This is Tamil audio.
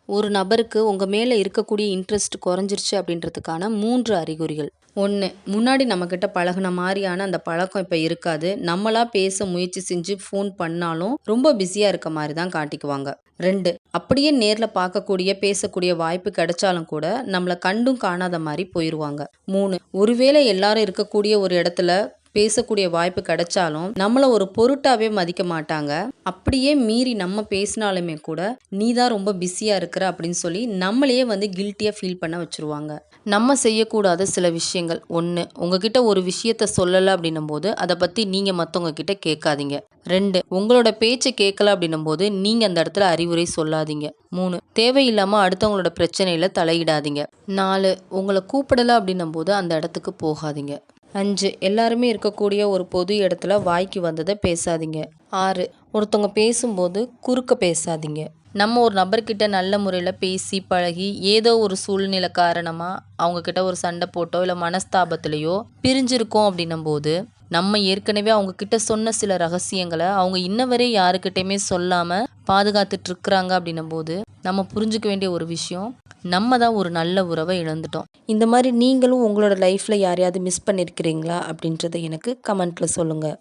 ஒரு நபருக்கு உங்க மேல இருக்கக்கூடிய இன்ட்ரெஸ்ட் குறைஞ்சிருச்சு அப்படின்றதுக்கான 3 அறிகுறிகள். 1. முன்னாடி நம்மகிட்ட பழகுன மாரியான அந்த பழக்கம் இப்ப இருக்காது. நம்மளா பேச முயற்சி செஞ்சு ஃபோன் பண்ணாலும், ரொம்ப பிஸியா இருக்க மாரி தான் காட்டிக்குவாங்க. 2. அப்படியே நேர்ல பார்க்கக்கூடிய, பேசக்கூடிய வாய்ப்பு கிடைச்சாலும் கூட, நம்மள கண்டும் காணாத மாரி போயிருவாங்க. 3. ஒருவேளை எல்லாரும் இருக்கக்கூடிய ஒரு இடத்துல பேசக்கூடிய வாய்ப்பு கிடைச்சாலும், நம்மள ஒரு பொருட்டாவே மதிக்க மாட்டாங்க. அப்படியே மீறி நம்ம பேசினாலுமே கூட, "நீ தான் ரொம்ப பிஸியா இருக்கிற" அப்படின்னு சொல்லி நம்மளையே வந்து கில்ட்டியா ஃபீல் பண்ண வச்சுருவாங்க. நம்ம செய்யக்கூடாத சில விஷயங்கள். 1. உங்ககிட்ட ஒரு விஷயத்த சொல்லல அப்படின்னும்போது, அத பத்தி நீங்க மத்தவங்க கிட்ட கேட்காதீங்க. 2. உங்களோட பேச்ச கேட்கல அப்படின்னும்போது, நீங்க அந்த இடத்துல அறிவுரை சொல்லாதீங்க. 3. தேவையில்லாம அடுத்தவங்களோட பிரச்சனையில தலையிடாதீங்க. 4. உங்கள கூப்பிடல அப்படின்னும்போது அந்த இடத்துக்கு போகாதீங்க. 5. எல்லாருமே இருக்கக்கூடிய ஒரு பொது இடத்துல வாய்க்கு வந்தத பேசாதீங்க. 6. ஒருத்தவங்க பேசும்போது குறுக்க பேசாதீங்க. நம்ம ஒரு நபர்கிட்ட நல்ல முறையில் பேசி பழகி ஏதோ ஒரு சூழ்நிலை காரணமாக அவங்கக்கிட்ட ஒரு சண்டை போட்டோ இல்லை மனஸ்தாபத்திலையோ பிரிஞ்சிருக்கோம் அப்படின்னும் போது நம்ம ஏற்கனவே அவங்கக்கிட்ட சொன்ன சில ரகசியங்களை அவங்க இன்ன வரை யாருக்கிட்டையுமே சொல்லாமல் பாதுகாத்துட்டு இருக்கிறாங்க அப்படின்னும் போது நம்ம புரிஞ்சுக்க வேண்டிய ஒரு விஷயம், நம்ம தான் ஒரு நல்ல உறவை இழந்துட்டோம். இந்த மாதிரி நீங்களும் உங்களோட லைஃப்பில் யாரையாவது மிஸ் பண்ணியிருக்கிறீங்களா அப்படின்றத எனக்கு கமெண்ட்டில் சொல்லுங்கள்.